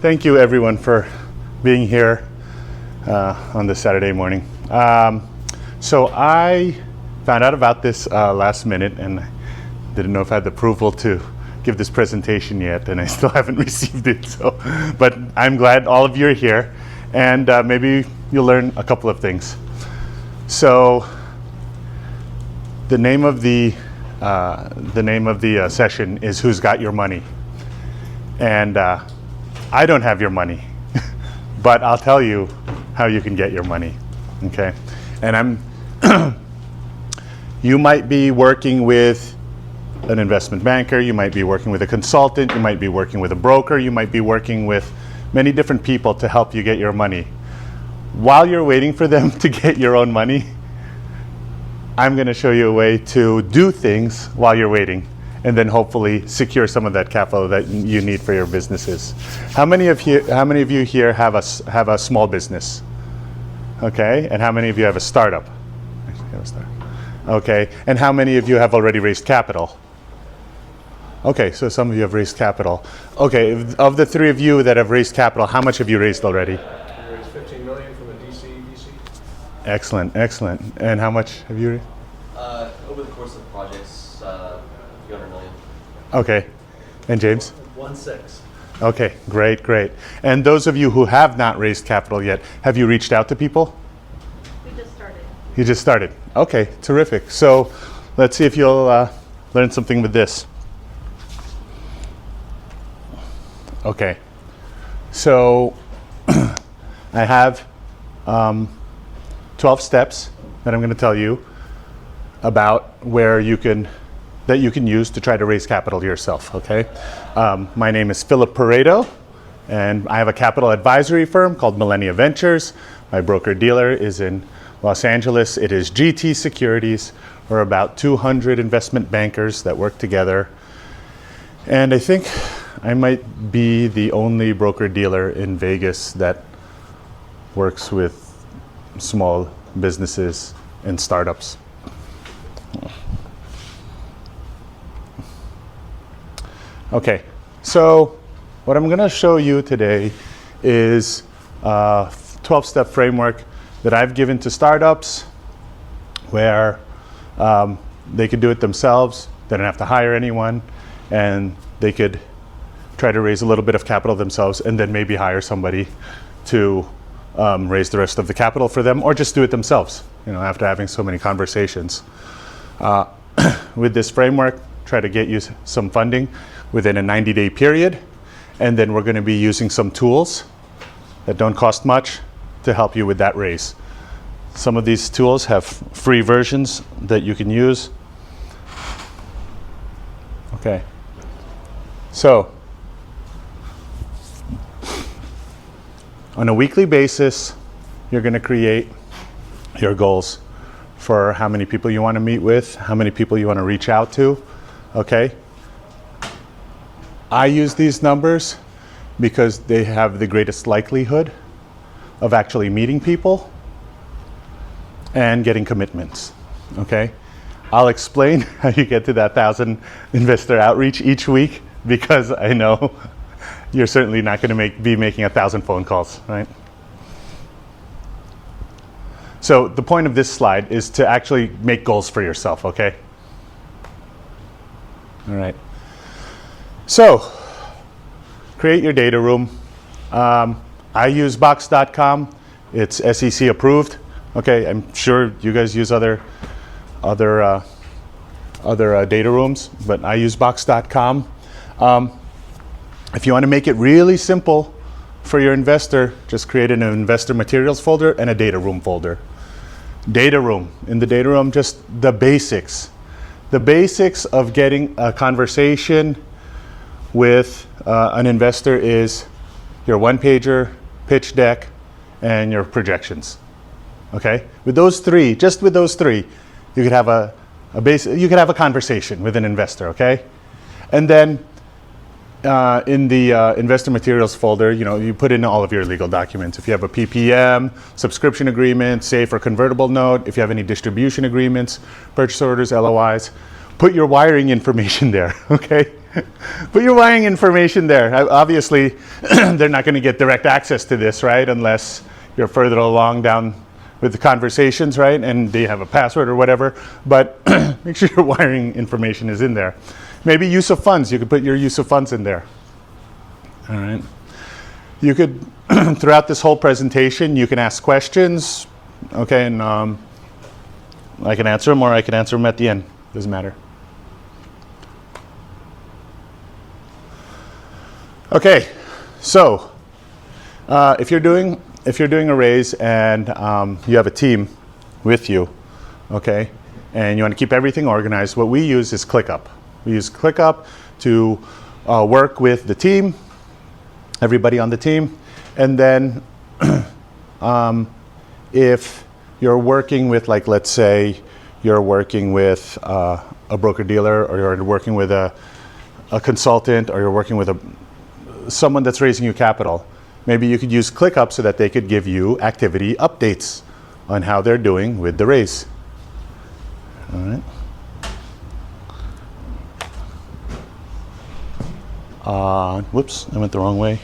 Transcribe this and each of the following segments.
thank you everyone for being here on this Saturday morning. So I found out about this last minute and didn't know if I had the approval to give this presentation yet, and I still haven't received it. So, but I'm glad all of you are here, and maybe you'll learn a couple of things. So the name of the session is Who's Got Your Money? And I don't have your money, but I'll tell you how you can get your money, okay? And you might be working with an investment banker, you might be working with a consultant, you might be working with a broker, you might be working with many different people to help you get your money. While you're waiting for them to get your own money, I'm going to show you a way to do things while you're waiting, and then hopefully secure some of that capital that you need for your businesses. How many of you here have a small business? Okay, and how many of you have a startup? Actually, have a startup. Okay, and how many of you have already raised capital? Okay, so some of you have raised capital. Okay, of the three of you that have raised capital, how much have you raised already? We raised $15 million from a VC. Excellent, excellent. And how much have you raised? Over the course of the projects, a few hundred million. Okay, and James? 1.6. Okay, great, great. And those of you who have not raised capital yet, have you reached out to people? We just started. You just started. Okay, terrific. So let's see if you'll learn something with this. Okay, so I have 12 steps that I'm going to tell you about that you can use to try to raise capital yourself, okay? My name is Peredo, and I have a capital advisory firm called Millennia Ventures. My broker-dealer is in Los Angeles. It is GT Securities. We're about 200 investment bankers that work together. And I think I might be the only broker-dealer in Vegas that works with small businesses and startups. Okay, so what I'm going to show you today is a 12-step framework that I've given to startups where they could do it themselves. They don't have to hire anyone, and they could try to raise a little bit of capital themselves and then maybe hire somebody to raise the rest of the capital for them, or just do it themselves, after having so many conversations. With this framework, try to get you some funding within a 90-day period, and then we're going to be using some tools that don't cost much to help you with that raise. Some of these tools have free versions that you can use. Okay, so on a weekly basis, you're going to create your goals for how many people you want to meet with, how many people you want to reach out to, okay? I use these numbers because they have the greatest likelihood of actually meeting people and getting commitments, okay? I'll explain how you get to that 1,000 investor outreach each week, because I know you're certainly not going to be making 1,000 phone calls, right? So the point of this slide is to actually make goals for yourself, okay? All right. So create your data room. I use box.com. It's SEC approved. Okay, I'm sure you guys use other data rooms, but I use box.com. If you want to make it really simple for your investor, just create an investor materials folder and a data room folder. Data room. In the data room, just the basics. The basics of getting a conversation with an investor is your one-pager, pitch deck, and your projections. Okay? With those three, just with those three, you could have a conversation with an investor, okay? And then in the investor materials folder, you put in all of your legal documents. If you have a PPM, subscription agreement, safe or convertible note, if you have any distribution agreements, purchase orders, LOIs, put your wiring information there, okay? But you're wiring information there. Obviously, they're not going to get direct access to this, right? Unless you're further along down with the conversations, right? And they have a password or whatever. But make sure your wiring information is in there. Maybe use of funds. You could put your use of funds in there. All right. You could, throughout this whole presentation, you can ask questions. Okay, and I can answer them or I can answer them at the end. Doesn't matter. Okay, so if you're doing a raise and you have a team with you, okay, and you want to keep everything organized, what we use is ClickUp. We use ClickUp to work with the team, everybody on the team, and then if you're working with, like, let's say you're working with a broker dealer, or you're working with a consultant, or you're working with someone that's raising you capital, maybe you could use ClickUp so that they could give you activity updates on how they're doing with the raise. All right. Whoops, I went the wrong way.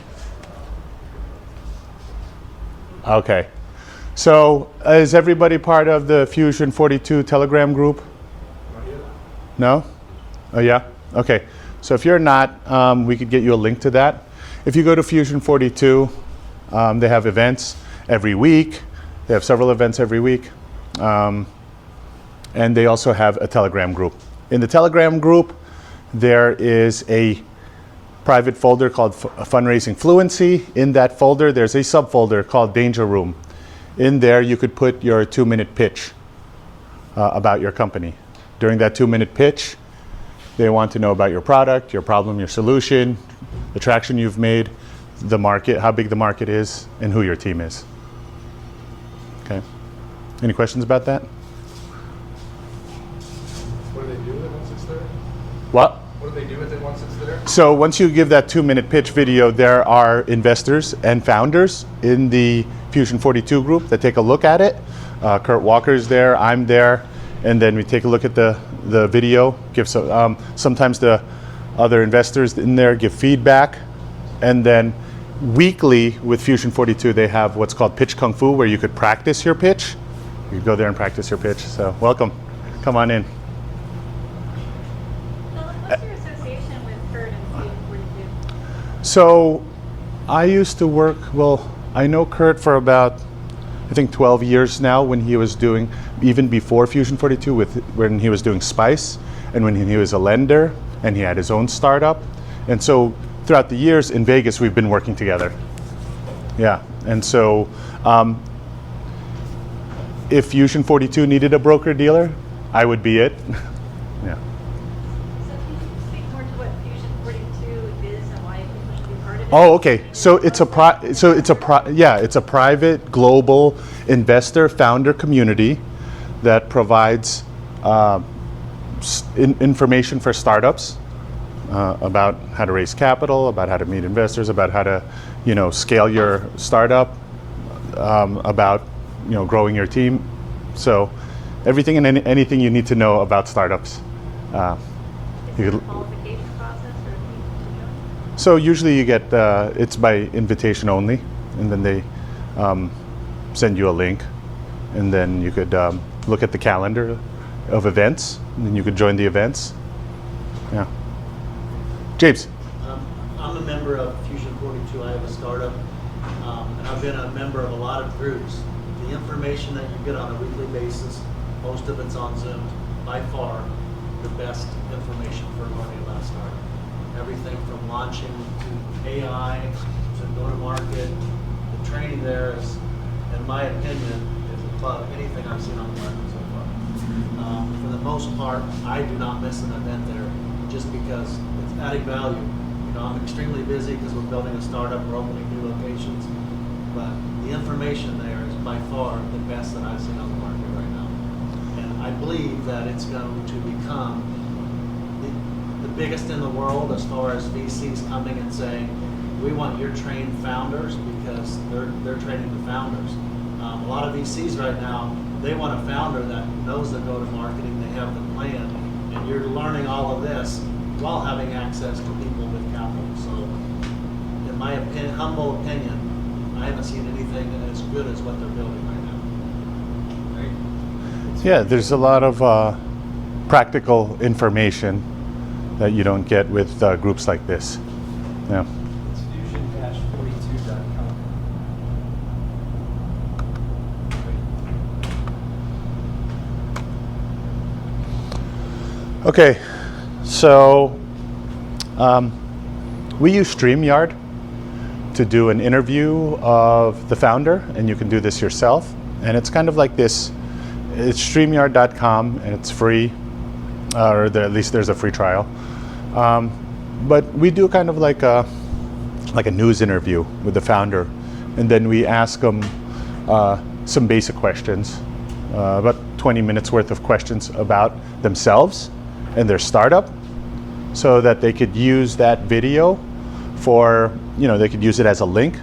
Okay. So is everybody part of the Fusion 42 Telegram group? No? Oh, yeah? Okay. So if you're not, we could get you a link to that. If you go to Fusion 42, they have events every week. They have several events every week. And they also have a Telegram group. In the Telegram group, there is a private folder called Fundraising Fluency. In that folder, there's a subfolder called Danger Room. In there, you could put your 2-minute pitch about your company. During that 2-minute pitch, they want to know about your product, your problem, your solution, the traction you've made, the market, how big the market is, and who your team is. Okay. Any questions about that? What do they do with it once it's there? What? What do they do with it once it's there? So once you give that 2-minute pitch video, there are investors and founders in the Fusion 42 group that take a look at it. Kurt Walker's there, I'm there, and then we take a look at the video. Sometimes the other investors in there give feedback, and then weekly with Fusion 42 they have what's called Pitch Kung Fu, where you could practice your pitch. You could go there and practice your pitch. So welcome, come on in. What's your association with Kurt and Fusion 42? So I used to work, I know Kurt for about, I think 12 years now, when he was doing, even before Fusion 42, when he was doing Spice, and when he was a lender, and he had his own startup. And so throughout the years in Vegas, we've been working together. Yeah, and so if Fusion 42 needed a broker dealer, I would be it. Yeah. So can you speak more to what Fusion 42 is and why people should be part of it? Oh, okay. So it's a private global investor founder community that provides information for startups about how to raise capital, about how to meet investors, about how to, scale your startup, about, growing your team. So everything and anything you need to know about startups. Is there a qualification process or anything? So usually you get, it's by invitation only, and then they send you a link, and then you could look at the calendar of events, and then you could join the events. Yeah. James. I'm a member of Fusion 42. I have a startup, and I've been a member of a lot of groups. The information that you get on a weekly basis, most of it's on Zoom, by far the best information for learning about a startup. Everything from launching to AI to go-to-market. The training there is, in my opinion, is above anything I've seen on the market so far. For the most part, I do not miss an event there just because it's adding value. I'm extremely busy because we're building a startup, we're opening new locations, but the information there is by far the best that I've seen on the market right now. And I believe that it's going to become the biggest in the world as far as VCs coming and saying, we want your trained founders, because they're training the founders. A lot of VCs right now, they want a founder that knows the go-to-marketing, they have the plan, and you're learning all of this while having access to people with capital. So, in my humble opinion, I haven't seen anything as good as what they're building right now. Yeah, there's a lot of practical information that you don't get with groups like this. Yeah. It's fusion-42.com. Okay, so we use StreamYard to do an interview of the founder, and you can do this yourself. And it's kind of like this. It's StreamYard.com, and it's free, at least there's a free trial. But we do kind of like a news interview with the founder, and then we ask them some basic questions, about 20 minutes worth of questions about themselves and their startup, so that they could use that video for, they could use it as a link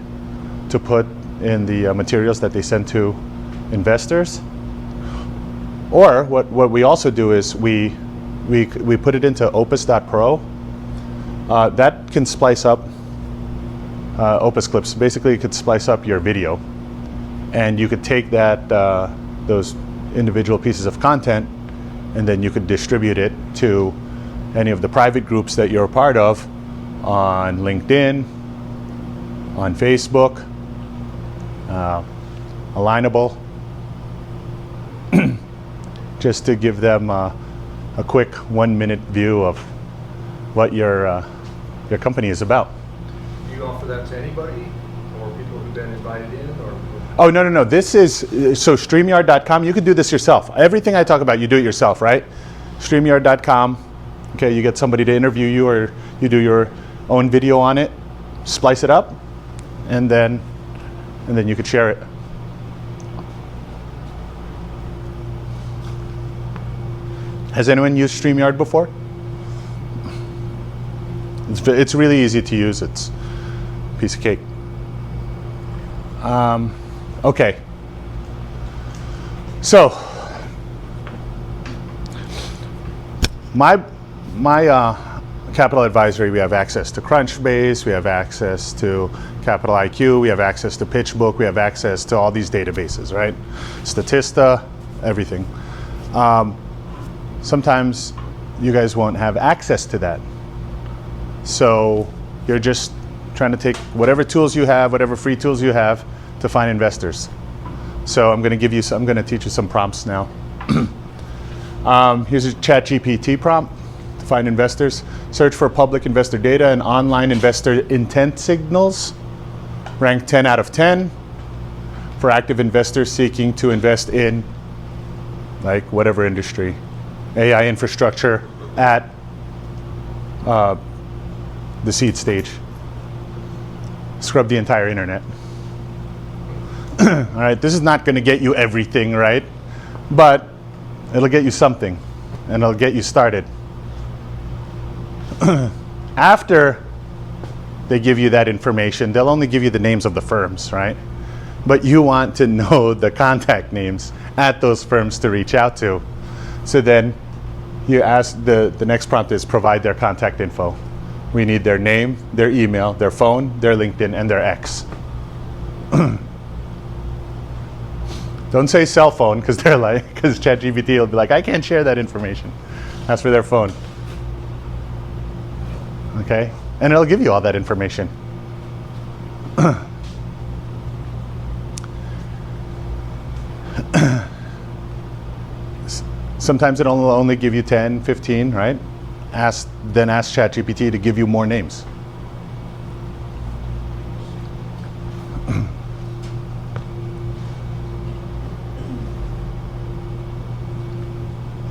to put in the materials that they send to investors. Or what we also do is we put it into opus.pro. That can splice up Opus clips. Basically, it could splice up your video, and you could take that those individual pieces of content, and then you could distribute it to any of the private groups that you're a part of on LinkedIn, on Facebook, Alignable, just to give them a quick 1-minute view of what your company is about. Do you offer that to anybody, or people who've been invited in, or? Oh, no. This is, so StreamYard.com, you can do this yourself. Everything I talk about, you do it yourself, right? StreamYard.com, okay, you get somebody to interview you, or you do your own video on it, splice it up, and then you could share it. Has anyone used StreamYard before? It's really easy to use. It's a piece of cake. Okay. So, my capital advisory, we have access to Crunchbase, we have access to Capital IQ, we have access to PitchBook, we have access to all these databases, right? Statista, everything. Sometimes you guys won't have access to that. So you're just trying to take whatever tools you have, whatever free tools you have to find investors. So I'm going to teach you some prompts now. Here's a ChatGPT prompt to find investors. Search for public investor data and online investor intent signals. Rank 10 out of 10 for active investors seeking to invest in, like, whatever industry. AI infrastructure at the seed stage. Scrub the entire internet. All right, this is not going to get you everything, right? But it'll get you something, and it'll get you started. After they give you that information, they'll only give you the names of the firms, right? But you want to know the contact names at those firms to reach out to. So then you ask, the next prompt is provide their contact info. We need their name, their email, their phone, their LinkedIn, and their X. Don't say cell phone, because ChatGPT will be like, I can't share that information. Ask for their phone. Okay? And it'll give you all that information. Sometimes it'll only give you 10, 15, right? Then ask ChatGPT to give you more names.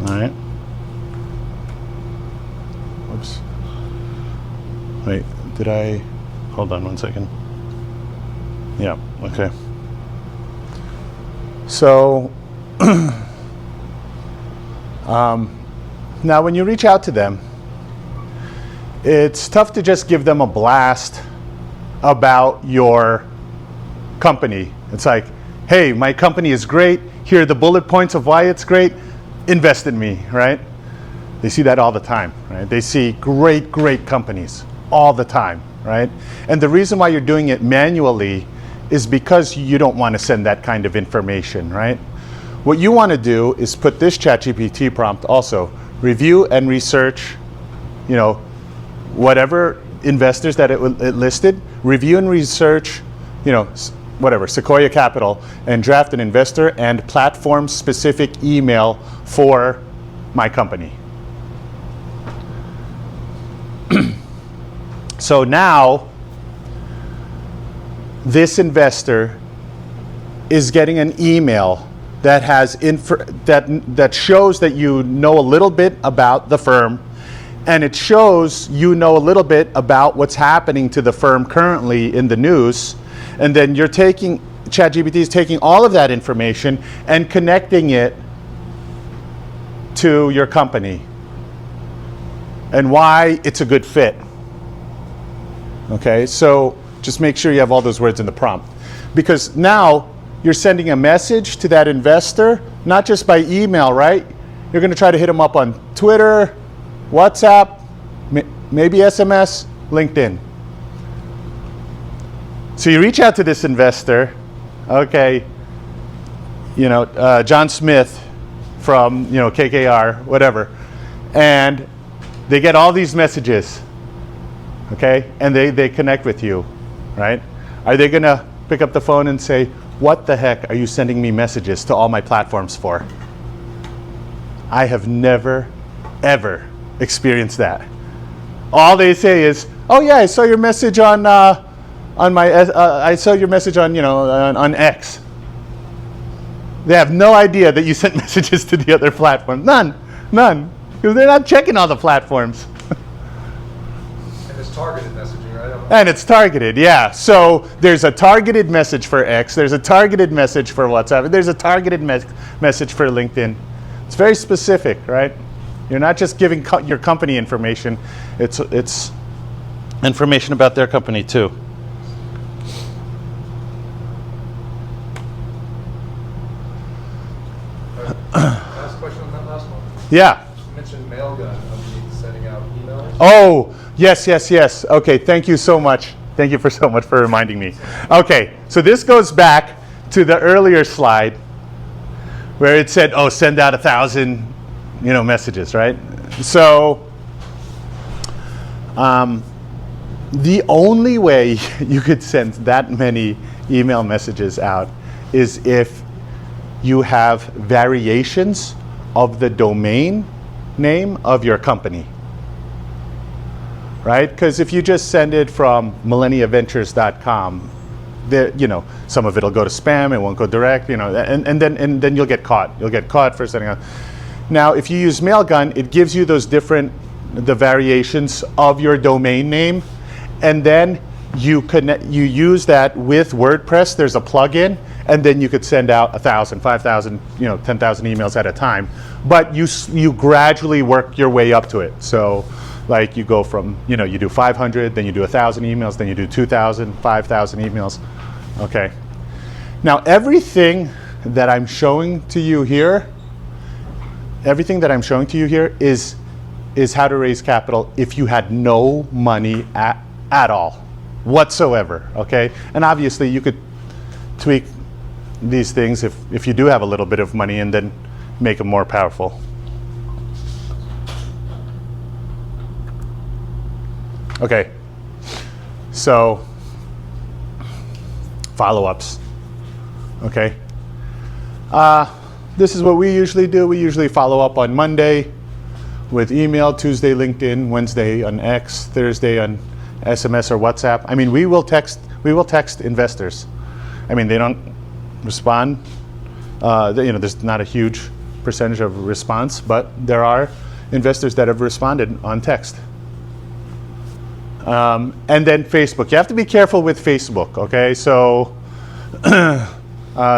All right. Whoops. Wait, hold on 1 second. Yeah, okay. So, now when you reach out to them, it's tough to just give them a blast about your company. It's like, hey, my company is great. Here are the bullet points of why it's great. Invest in me, right? They see that all the time, right? They see great, great companies all the time, right? And the reason why you're doing it manually is because you don't want to send that kind of information, right? What you want to do is put this ChatGPT prompt also, review and research, you know, whatever investors that it listed, review and research, you know, whatever, Sequoia Capital, and draft an investor and platform specific email for my company. So now this investor is getting an email that has that shows that you know a little bit about the firm, and it shows you know a little bit about what's happening to the firm currently in the news, and then you're taking, ChatGPT is taking all of that information and connecting it to your company and why it's a good fit. Okay, so just make sure you have all those words in the prompt, because now you're sending a message to that investor, not just by email, right? You're going to try to hit them up on Twitter, WhatsApp, maybe SMS, LinkedIn. So you reach out to this investor, okay, you know, John Smith from, you know, KKR, whatever, and they get all these messages, okay, and they connect with you, right? Are they going to pick up the phone and say, what the heck are you sending me messages to all my platforms for? I have never, ever experienced that. All they say is, oh yeah, I saw your message on my, I saw your message on, you know, on X. They have no idea that you sent messages to the other platforms. None, because they're not checking all the platforms. And it's targeted messaging, right? And it's targeted, yeah. So there's a targeted message for X, there's a targeted message for WhatsApp, there's a targeted message for LinkedIn. It's very specific, right? You're not just giving your company information, it's information about their company too. Last question on that last one. Yeah. You mentioned Mailgun underneath sending out emails. Oh, yes. Okay, thank you so much. Thank you so much for reminding me. Okay, so this goes back to the earlier slide where it said, oh, send out 1,000, you know, messages, right? So the only way you could send that many email messages out is if you have variations of the domain name of your company, right? Because if you just send it from millenniaventures.com, you know, some of it'll go to spam, it won't go direct, you know, and then you'll get caught. You'll get caught for sending out. Now, if you use Mailgun, it gives you those the variations of your domain name, and then you use that with WordPress. There's a plugin, and then you could send out 1,000, 5,000, you know, 10,000 emails at a time. But you gradually work your way up to it. So, like you go from, you know, you do 500, then you do 1,000 emails, then you do 2,000, 5,000 emails. Okay. Now everything that I'm showing to you here, is how to raise capital if you had no money at all, whatsoever. Okay. And obviously you could tweak these things if you do have a little bit of money, and then make them more powerful. Okay, so follow-ups. Okay, this is what we usually do. We usually follow up on Monday with email, Tuesday LinkedIn, Wednesday on X, Thursday on SMS or WhatsApp. I mean, we will text investors. I mean, they don't respond. You know, there's not a huge percentage of response, but there are investors that have responded on text. And then Facebook. You have to be careful with Facebook, okay? So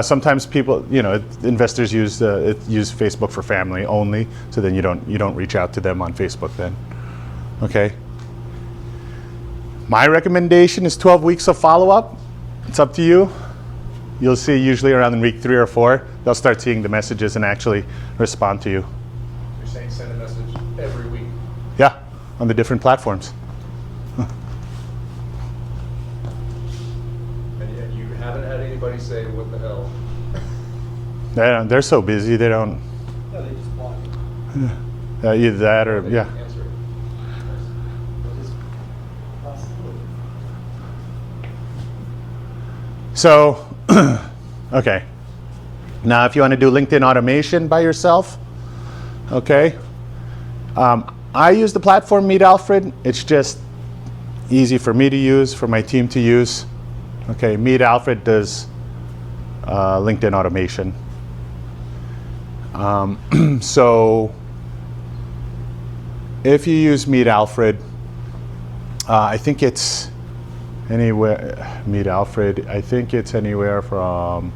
sometimes people, you know, investors use Facebook for family only, so then you don't reach out to them on Facebook then, okay? My recommendation is 12 weeks of follow-up. It's up to you. You'll see usually around in week 3 or 4, they'll start seeing the messages and actually respond to you. You're saying send a message every on the different platforms. And you haven't had anybody say, what the hell? They're so busy, they don't, No, they just block it. either that or, They yeah. didn't answer it. But it's a possibility. So, okay. Now, if you want to do LinkedIn automation by yourself, okay. I use the platform Meet Alfred. It's just easy for me to use, for my team to use. Okay, Meet Alfred does LinkedIn automation. So, if you use Meet Alfred, I think it's anywhere, Meet Alfred, I think it's anywhere from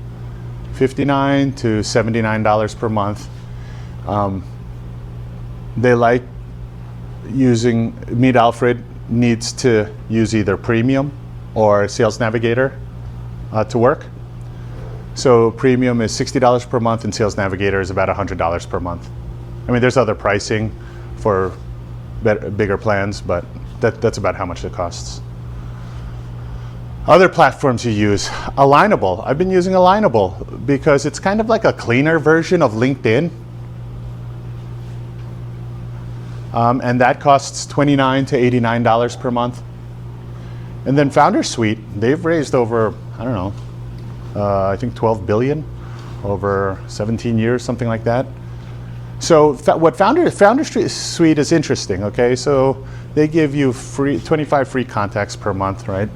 $59 to $79 per month. They like using, Meet Alfred needs to use either Premium or Sales Navigator to work. So Premium is $60 per month and Sales Navigator is about $100 per month. I mean, there's other pricing for bigger plans, but that's about how much it costs. Other platforms you use, Alignable. I've been using Alignable because it's kind of like a cleaner version of LinkedIn. And that costs $29 to $89 per month. And then Founder Suite, they've raised over, I don't know, I think 12 billion over 17 years, something like that. So what Founder Suite is interesting, okay? So they give you 25 free contacts per month, right?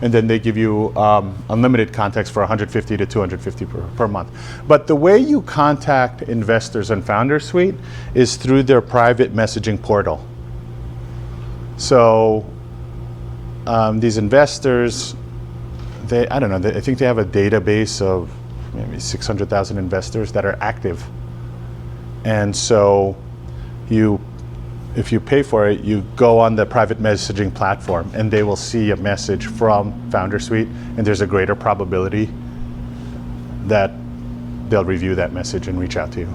And then they give you unlimited contacts for 150 to 250 per month. But the way you contact investors in Founder Suite is through their private messaging portal. So these investors, I don't know, I think they have a database of maybe 600,000 investors that are active. And so if you pay for it, you go on the private messaging platform and they will see a message from Founder Suite, and there's a greater probability that they'll review that message and reach out to you.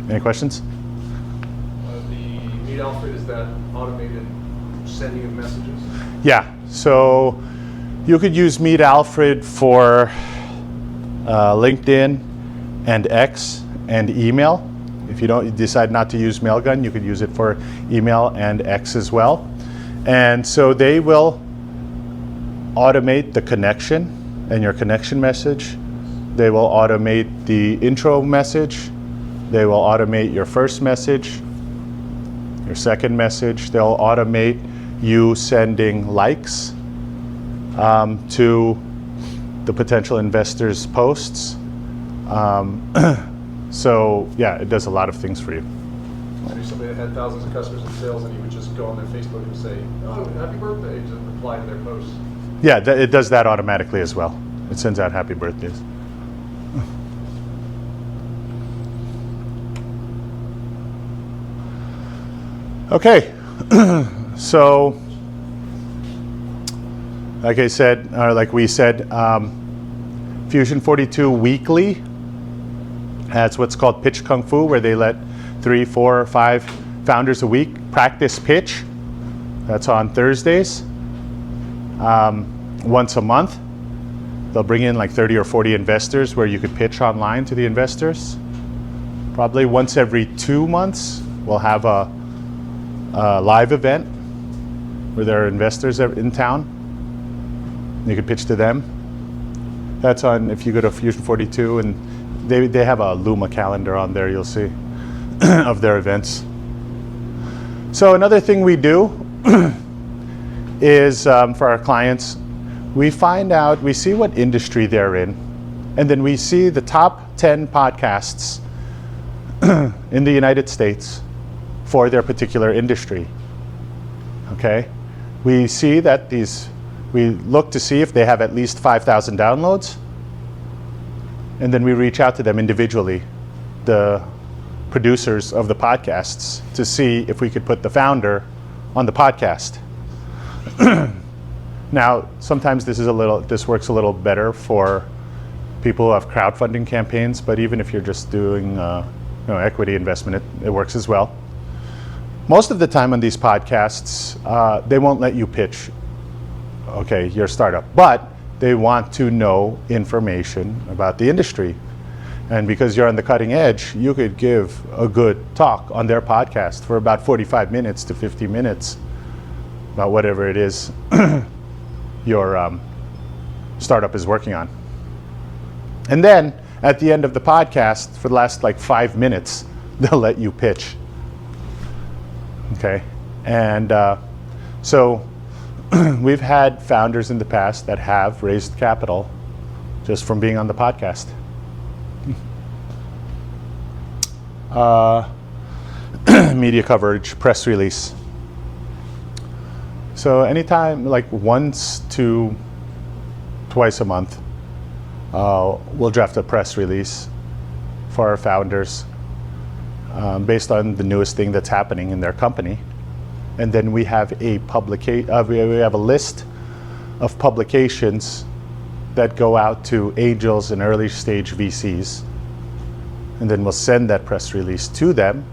Any questions? The Meet Alfred, is that automated sending of messages? Yeah, so you could use Meet Alfred for LinkedIn and X and email. If you decide not to use Mailgun, you could use it for email and X as well. And so they will automate the connection and your connection message. They will automate the intro message. They will automate your first message, your second message. They'll automate you sending likes to the potential investors' posts. So yeah, it does a lot of things for you. Maybe somebody that had thousands of customers in sales and you would just go on their Facebook and say, oh, happy birthday, just reply to their posts. Yeah, it does that automatically as well. It sends out happy birthdays. Okay, so like I said, or like we said, Fusion 42 Weekly has what's called Pitch Kung Fu, where they let 3, 4, or 5 founders a week practice pitch. That's on Thursdays. Once a month, they'll bring in like 30 or 40 investors where you could pitch online to the investors. Probably once every 2 months, we'll have a live event where there are investors in town. You could pitch to them. That's on, if you go to Fusion 42, and they have a Luma calendar on there, you'll see, of their events. So another thing we do is for our clients, we see what industry they're in, and then we see the top 10 podcasts in the United States for their particular industry. Okay? We see that we look to see if they have at least 5,000 downloads, and then we reach out to them individually, the producers of the podcasts, to see if we could put the founder on the podcast. Now, sometimes this works a little better for people who have crowdfunding campaigns, but even if you're just doing equity investment, it works as well. most of the time on these podcasts, they won't let you pitch, okay, your startup, but they want to know information about the industry. And because you're on the cutting edge, you could give a good talk on their podcast for about 45 minutes to 50 minutes about whatever it is your startup is working on. And then at the end of the podcast, for the last like 5 minutes, they'll let you pitch. Okay, and so we've had founders in the past that have raised capital just from being on the podcast. Media coverage, press release. So anytime, like once to twice a month, we'll draft a press release for our founders based on the newest thing that's happening in their company. And then we have a we have a list of publications that go out to angels and early stage VCs. And then we'll send that press release to them.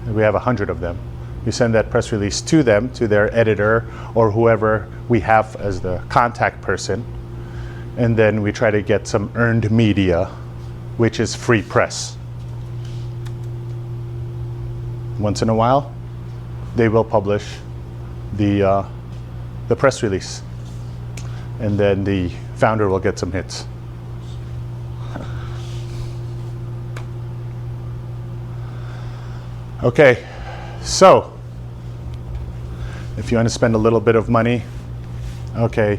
And we have 100 of them. We send that press release to them, to their editor or whoever we have as the contact person. And then we try to get some earned media, which is free press. Once in a while, they will publish the press release. And then the founder will get some hits. Okay, so if you want to spend a little bit of money, okay,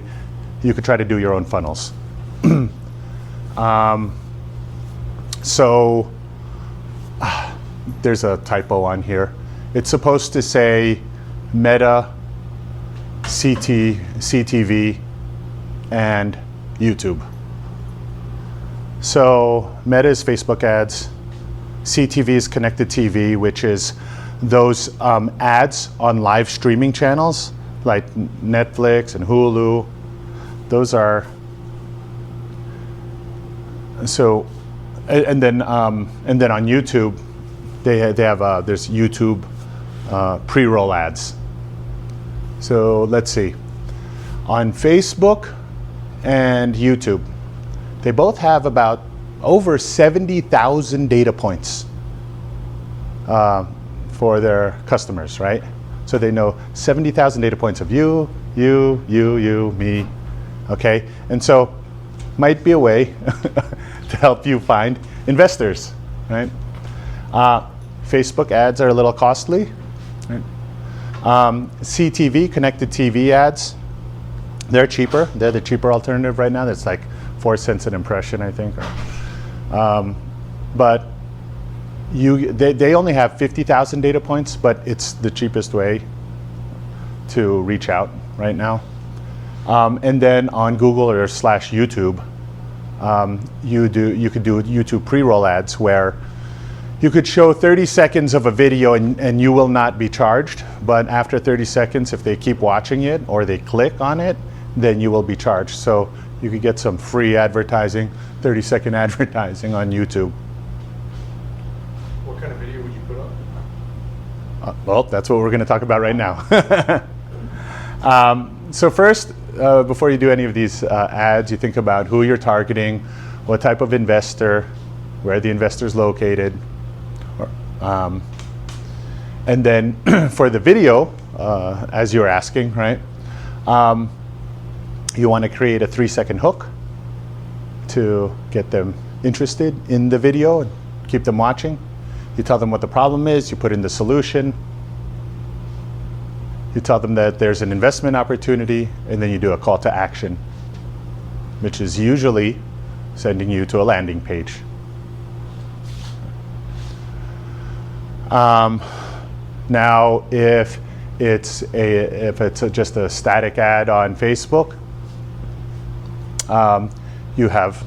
you could try to do your own funnels. So there's a typo on here. It's supposed to say Meta, CTV, and YouTube. So Meta is Facebook ads. CTV is connected TV, which is those ads on live streaming channels like Netflix and Hulu. Those are so, and then on YouTube, they have there's YouTube pre-roll ads. So let's see, on Facebook and YouTube, they both have about over 70,000 data points for their customers, right? So they know 70,000 data points of you, me, okay? And so might be a way to help you find investors, right? Facebook ads are a little costly, right? CTV, connected TV ads, they're cheaper. They're the cheaper alternative right now. That's like 4 cents an impression, I think. But they only have 50,000 data points, but it's the cheapest way to reach out right now. And then on Google or /YouTube, you could do YouTube pre-roll ads where you could show 30 seconds of a video and you will not be charged. But after 30 seconds, if they keep watching it or they click on it, then you will be charged. So you could get some free advertising, 30-second advertising on YouTube. What kind of video would you put up? Well, that's what we're going to talk about right now. So first, before you do any of these ads, you think about who you're targeting, what type of investor, where the investor is located. And then for the video, as you're asking, right? You want to create a 3-second hook to get them interested in the video and keep them watching. You tell them what the problem is, you put in the solution. You tell them that there's an investment opportunity, and then you do a call to action, which is usually sending you to a landing page. Now, if it's just a static ad on Facebook, you have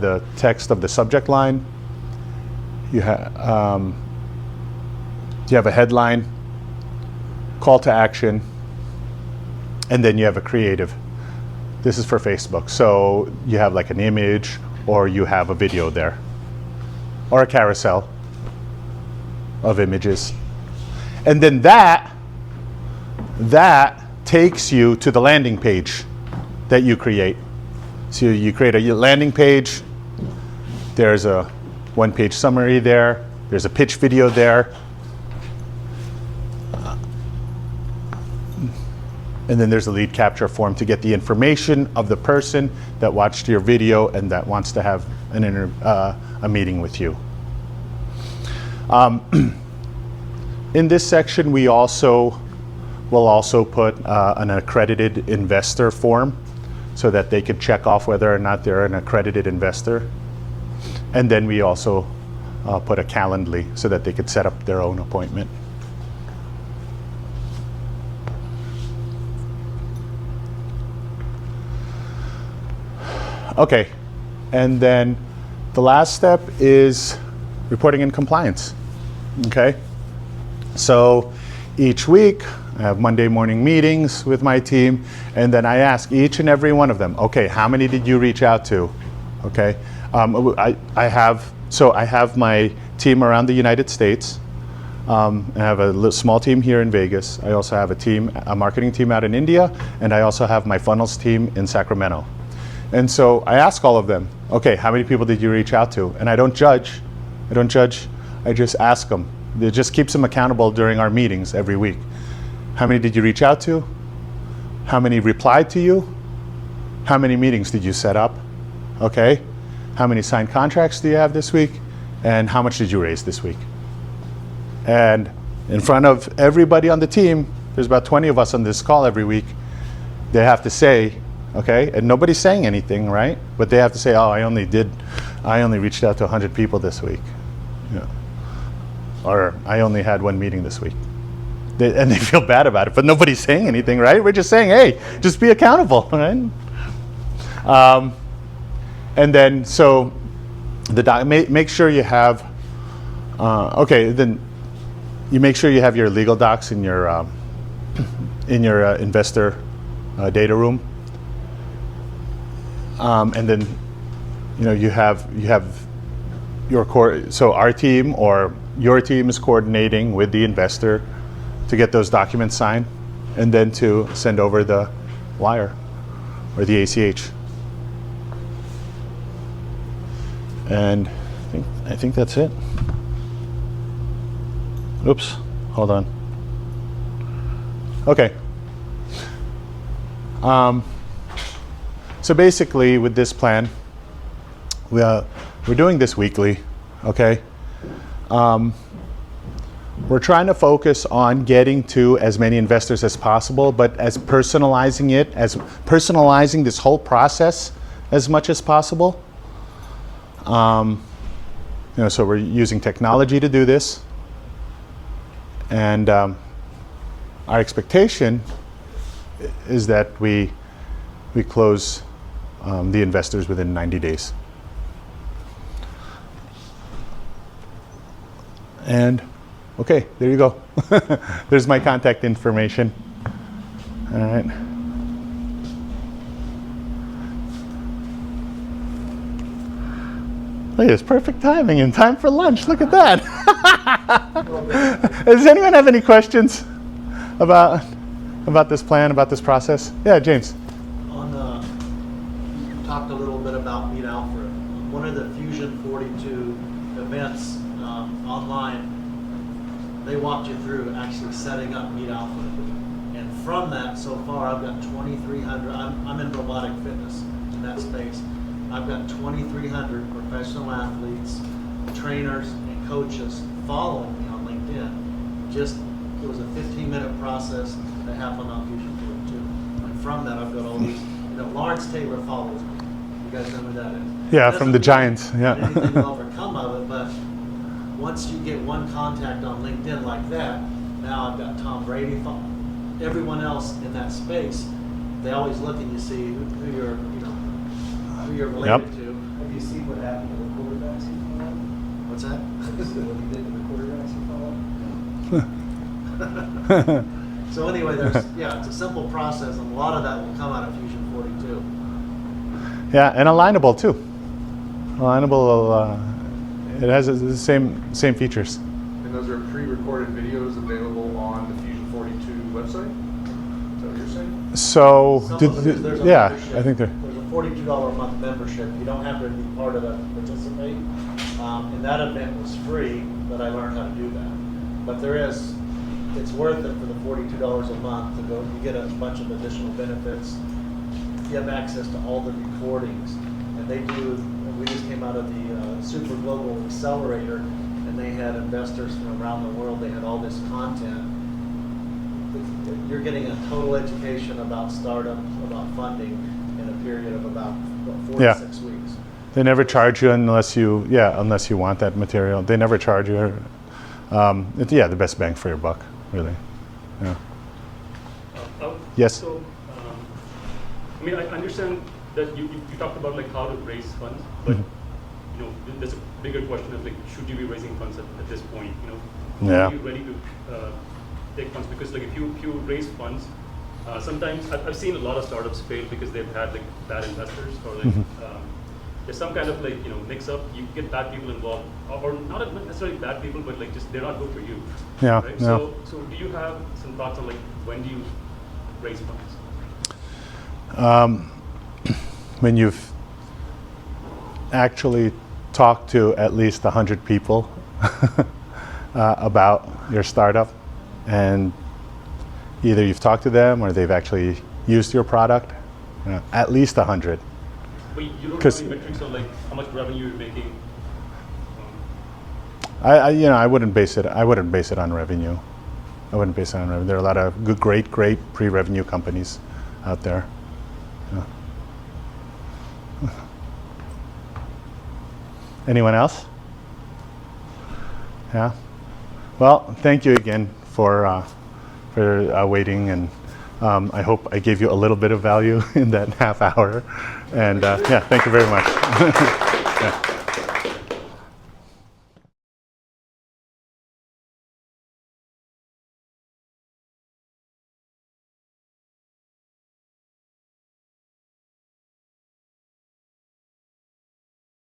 the text of the subject line. You have a headline, call to action, and then you have a creative. This is for Facebook. So you have like an image or you have a video there, or a carousel of images. And then that takes you to the landing page that you create. So you create a landing page, there's a one-page summary there, there's a pitch video there, and then there's a lead capture form to get the information of the person that watched your video and that wants to have a meeting with you. In this section, we will also put an accredited investor form so that they could check off whether or not they're an accredited investor. And then we also put a Calendly so that they could set up their own appointment. Okay, and then the last step is reporting and compliance. Okay, so each week I have Monday morning meetings with my team, and then I ask each and every one of them, okay, how many did you reach out to? Okay, I have my team around the United States. I have a small team here in Vegas. I also have a marketing team out in India, and I also have my funnels team in Sacramento. And so I ask all of them, okay, how many people did you reach out to? And I don't judge. I just ask them. It just keeps them accountable during our meetings every week. How many did you reach out to? How many replied to you? How many meetings did you set up? Okay. How many signed contracts do you have this week? And how much did you raise this week? And in front of everybody on the team, there's about 20 of us on this call every week, they have to say, okay, and nobody's saying anything, right? But they have to say, oh, I only reached out to 100 people this week. Yeah. Or I only had one meeting this week. And they feel bad about it, but nobody's saying anything, right? We're just saying, hey, just be accountable, right? And then, so make sure you have, then you make sure you have your legal docs in your investor data room. And then, you have your so our team or your team is coordinating with the investor to get those documents signed, and then to send over the wire or the ACH. And I think that's it. Oops, hold on. Okay. So basically, with this plan, we're doing this weekly, okay? We're trying to focus on getting to as many investors as possible, but personalizing this whole process as much as possible. So we're using technology to do this, and our expectation is that we close the investors within 90 days. And okay, there you go. There's my contact information. All right. Look at this, perfect timing and time for lunch. Look at that. Does anyone have any questions about this plan, about this process? Yeah, James. You talked a little bit about Meet Alpha. One of the Fusion 42 events online, they walked you through actually setting up Meet Alpha. And from that, so far, I've got 2,300. I'm in robotic fitness in that space. I've got 2,300 professional athletes, trainers, and coaches following me on LinkedIn. It was a 15-minute process that happened on Fusion 42. And from that, I've got all these. Lawrence Taylor follows me. You guys know who that is? Yeah, from the Giants. Yeah. Anything will ever come of it, but once you get one contact on LinkedIn like that, now I've got Tom Brady, everyone else in that space. They always look and you see who you're related to. Have you seen what happened to the quarterbacks you follow? What's that? Have you seen what he did to the quarterbacks you follow? So anyway, it's a simple process, and a lot of that will come out of Fusion 42. Yeah, and alignable too. alignable. It has the same features. And those are pre-recorded videos available on the Fusion 42 website? Is that what you're saying? So, Some of it is there's a yeah, membership. I think they're. There's a $42 a month membership. You don't have to be part of it to participate. And that event was free, but I learned how to do that. But it's worth it for the $42 a month to go. You get a bunch of additional benefits. You have access to all the recordings, and they do. We just came out of the Super Global Accelerator, and they had investors from around the world. They had all this content. You're getting a total education about startups, about funding, in a period of about 4 Yeah. to 6 weeks. They never charge you unless you want that material. They never charge you. The best bang for your buck, really. Yeah. Yes. So, I mean, I understand that you talked about like how to raise funds, but you know, there's a bigger question of like, should you be raising funds at this point? You know, Yeah. are you ready to take funds? Because like if you raise funds, sometimes I've seen a lot of startups fail because they've had like bad investors or like there's some kind of like mix up. You get bad people involved, or not necessarily bad people, but like just they're not good for you. Yeah, Right? yeah. So do you have some thoughts on like when do you raise funds? When you've actually talked to at least 100 people about your startup, and either you've talked to them or they've actually used your product, at least 100. But you don't 'Cause- have any metrics on like how much revenue you're making. I wouldn't base it on revenue. I wouldn't base it on revenue. There are a lot of good, great pre-revenue companies out there. Yeah. Anyone else? Yeah. Well, thank you again for waiting, and I hope I gave you a little bit of value in that half hour. And yeah, thank you very much. Yeah.